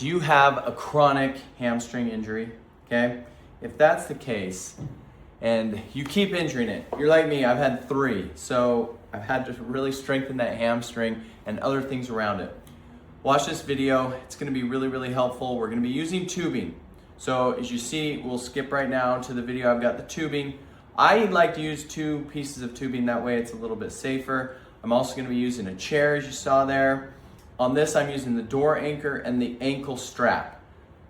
Do you have a chronic hamstring injury? Okay, if that's the case and you keep injuring it, you're like me, I've had 3. So I've had to really strengthen that hamstring and other things around it. Watch this video, it's gonna be really, really helpful. We're gonna be using tubing. So as you see, we'll skip right now to the video. I've got the tubing. I like to use 2 pieces of tubing, that way it's a little bit safer. I'm also gonna be using a chair, as you saw there. On this, I'm using the door anchor and the ankle strap.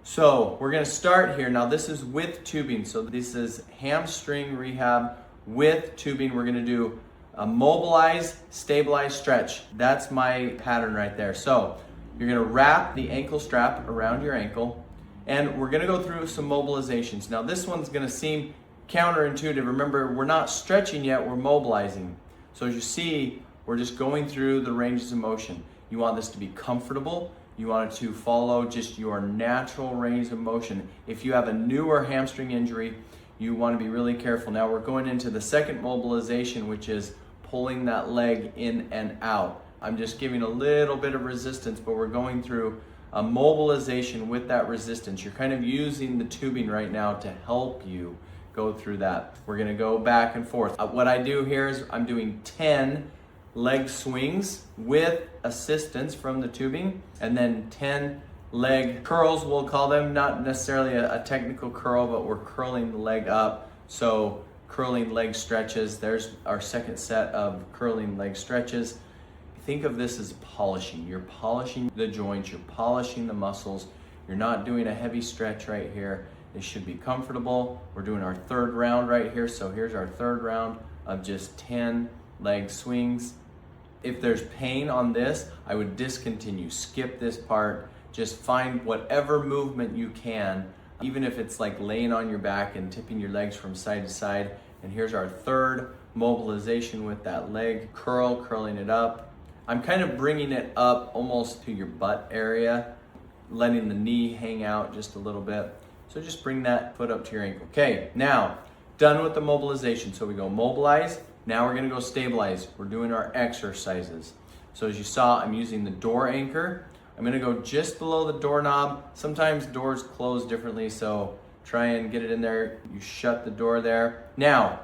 So we're gonna start here. Now this is with tubing. So this is hamstring rehab with tubing. We're gonna do a mobilize, stabilize, stretch. That's my pattern right there. So you're gonna wrap the ankle strap around your ankle, and we're gonna go through some mobilizations. Now this one's gonna seem counterintuitive. Remember, we're not stretching yet, we're mobilizing. So as you see, we're just going through the ranges of motion. You want this to be comfortable. You want it to follow just your natural range of motion. If you have a newer hamstring injury, you want to be really careful. Now we're going into the second mobilization, which is pulling that leg in and out. I'm just giving a little bit of resistance, but we're going through a mobilization with that resistance. You're kind of using the tubing right now to help you go through that. We're gonna go back and forth. What I do here is I'm doing 10 leg swings with assistance from the tubing, and then 10 leg curls, we'll call them. Not necessarily a technical curl, but we're curling the leg up. So curling leg stretches. There's our second set of curling leg stretches. Think of this as polishing. You're polishing the joints, you're polishing the muscles. You're not doing a heavy stretch right here. It should be comfortable. We're doing our 3rd round right here. So here's our 3rd round of just 10 leg swings. If there's pain on this, I would discontinue, skip this part. Just find whatever movement you can, even if it's like laying on your back and tipping your legs from side to side. And here's our 3rd mobilization with that leg curl, curling it up. I'm kind of bringing it up almost to your butt area, letting the knee hang out just a little bit. So just bring that foot up to your ankle. Okay, now, done with the mobilization. So we go mobilize. Now we're gonna go stabilize. We're doing our exercises. So as you saw, I'm using the door anchor. I'm gonna go just below the doorknob. Sometimes doors close differently, so try and get it in there. You shut the door there. Now,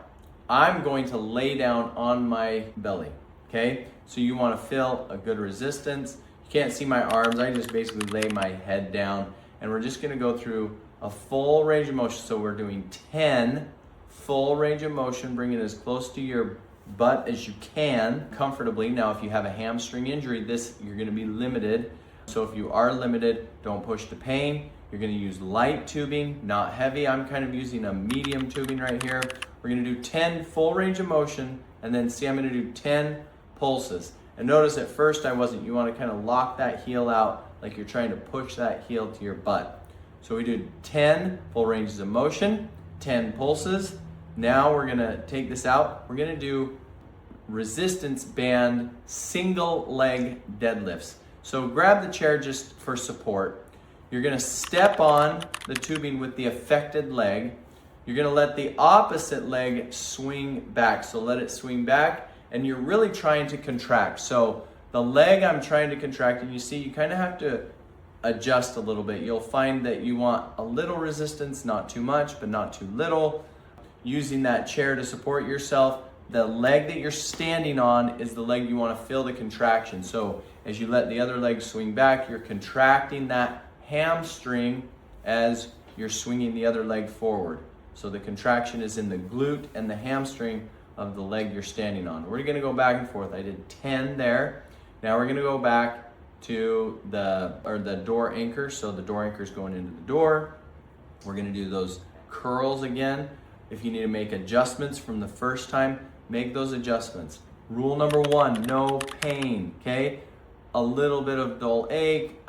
I'm going to lay down on my belly, okay? So you wanna feel a good resistance. You can't see my arms. I just basically lay my head down, and we're just gonna go through a full range of motion. So we're doing 10 full range of motion, bring it as close to your butt as you can comfortably. Now, if you have a hamstring injury, you're gonna be limited. So if you are limited, don't push to pain. You're gonna use light tubing, not heavy. I'm kind of using a medium tubing right here. We're gonna do 10 full range of motion, and then see, I'm gonna do 10 pulses. And notice at first I wasn't. You wanna kind of lock that heel out like you're trying to push that heel to your butt. So we do 10 full ranges of motion, 10 pulses. Now we're gonna take this out. We're gonna do resistance band single leg deadlifts. So grab the chair just for support. You're gonna step on the tubing with the affected leg. You're gonna let the opposite leg swing back. So let it swing back, and you're really trying to contract. So the leg I'm trying to contract, and you see you kind of have to adjust a little bit. You'll find that you want a little resistance, not too much, but not too little. Using that chair to support yourself. The leg that you're standing on is the leg you want to feel the contraction. So as you let the other leg swing back, you're contracting that hamstring as you're swinging the other leg forward. So the contraction is in the glute and the hamstring of the leg you're standing on. We're going to go back and forth. I did 10 there. Now we're going to go back to the door anchor. So the door anchor is going into the door. We're going to do those curls again. If you need to make adjustments from the first time, make those adjustments. Rule number 1, no pain, okay? A little bit of dull ache,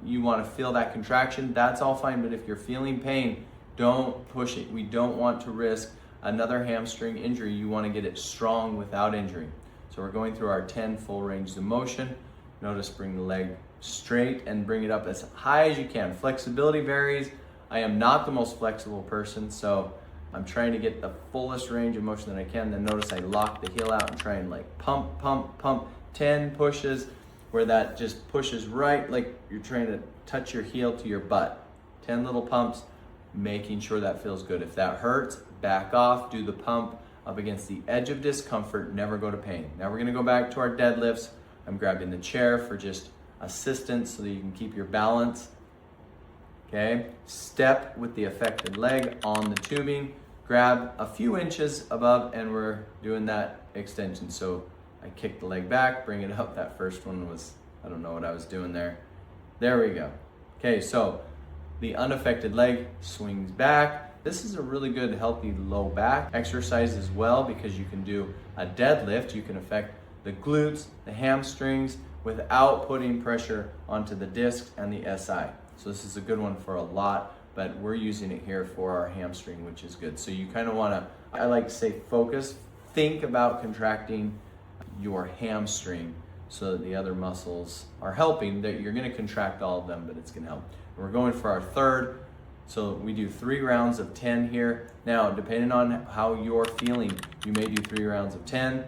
you wanna feel that contraction, that's all fine, but if you're feeling pain, don't push it. We don't want to risk another hamstring injury. You wanna get it strong without injury. So we're going through our 10 full ranges of motion. Notice bring the leg straight and bring it up as high as you can. Flexibility varies. I am not the most flexible person, so I'm trying to get the fullest range of motion that I can. Then notice I lock the heel out and try and like pump, 10 pushes where that just pushes right, like you're trying to touch your heel to your butt. 10 little pumps, making sure that feels good. If that hurts, back off, do the pump up against the edge of discomfort, never go to pain. Now we're gonna go back to our deadlifts. I'm grabbing the chair for just assistance so that you can keep your balance. Okay, step with the affected leg on the tubing, grab a few inches above, and we're doing that extension. So I kick the leg back, bring it up. That first one was, I don't know what I was doing there. There we go. Okay, so the unaffected leg swings back. This is a really good healthy low back exercise as well, because you can do a deadlift. You can affect the glutes, the hamstrings, without putting pressure onto the discs and the SI. So this is a good one for a lot, but we're using it here for our hamstring, which is good. So you kind of want to, I like to say, focus, think about contracting your hamstring so that the other muscles are helping. That you're going to contract all of them, but it's going to help. And we're going for our third. So we do 3 rounds of 10 here. Now, depending on how you're feeling, you may do 3 rounds of 10.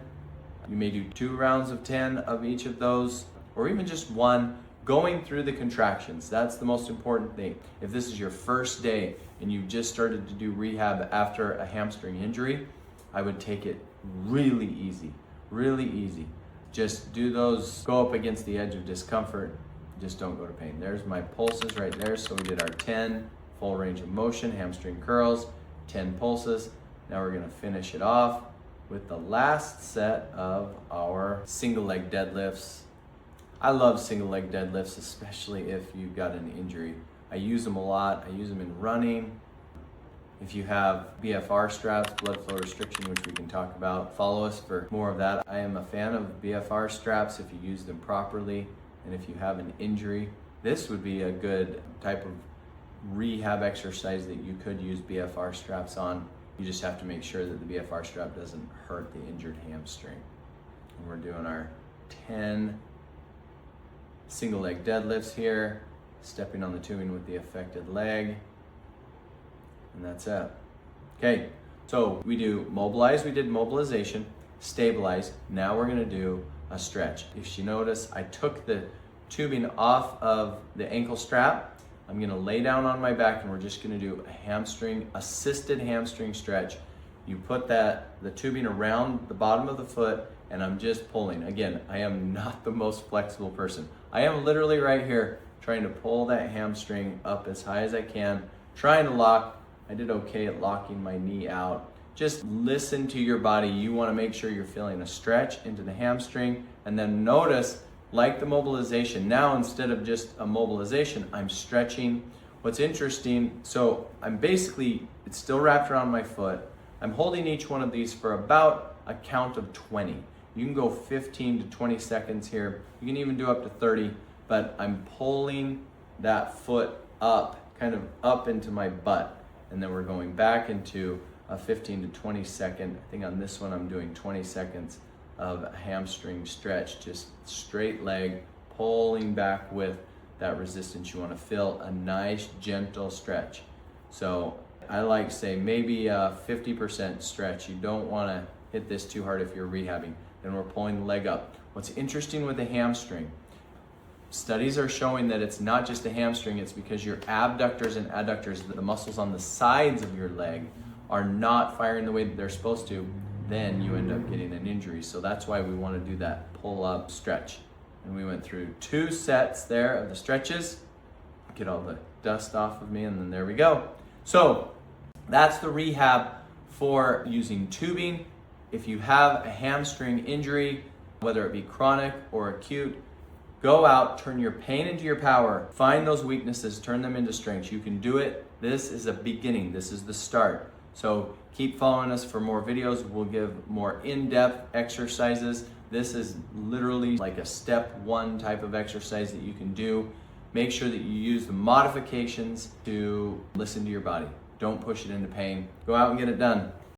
You may do 2 rounds of 10 of each of those, or even just one, going through the contractions. That's the most important thing. If this is your first day and you just started to do rehab after a hamstring injury, I would take it really easy, really easy. Just do those, go up against the edge of discomfort, just don't go to pain. There's my pulses right there. So we did our 10 full range of motion, hamstring curls, 10 pulses. Now we're gonna finish it off with the last set of our single leg deadlifts. I love single leg deadlifts, especially if you've got an injury. I use them a lot. I use them in running. If you have BFR straps, blood flow restriction, which we can talk about, follow us for more of that. I am a fan of BFR straps if you use them properly, and if you have an injury, this would be a good type of rehab exercise that you could use BFR straps on. You just have to make sure that the BFR strap doesn't hurt the injured hamstring. And we're doing our 10 single leg deadlifts here, stepping on the tubing with the affected leg, and that's it. Okay, so we do mobilize, we did mobilization, stabilize. Now we're gonna do a stretch. If you notice, I took the tubing off of the ankle strap. I'm gonna lay down on my back and we're just gonna do a hamstring, assisted hamstring stretch. You put the tubing around the bottom of the foot and I'm just pulling. Again, I am not the most flexible person. I am literally right here trying to pull that hamstring up as high as I can, trying to lock. I did okay at locking my knee out. Just listen to your body. You wanna make sure you're feeling a stretch into the hamstring, and then notice, like the mobilization, now instead of just a mobilization, I'm stretching. What's interesting, so I'm basically, it's still wrapped around my foot. I'm holding each one of these for about a count of 20. You can go 15 to 20 seconds here. You can even do up to 30, but I'm pulling that foot up, kind of up into my butt. And then we're going back into a 15 to 20 second. I think on this one I'm doing 20 seconds of a hamstring stretch, just straight leg, pulling back with that resistance. You want to feel a nice gentle stretch. So I like to say maybe a 50% stretch. You don't want to hit this too hard if you're rehabbing. Then we're pulling the leg up. What's interesting with the hamstring, studies are showing that it's not just the hamstring, it's because your abductors and adductors, the muscles on the sides of your leg, are not firing the way that they're supposed to. Then you end up getting an injury. So that's why we want to do that pull up stretch. And we went through 2 sets there of the stretches. Get all the dust off of me, and then there we go. So that's the rehab for using tubing. If you have a hamstring injury, whether it be chronic or acute, go out, turn your pain into your power, find those weaknesses, turn them into strengths. You can do it. This is a beginning. This is the start. So keep following us for more videos. We'll give more in-depth exercises. This is literally like a step 1 type of exercise that you can do. Make sure that you use the modifications to listen to your body. Don't push it into pain. Go out and get it done.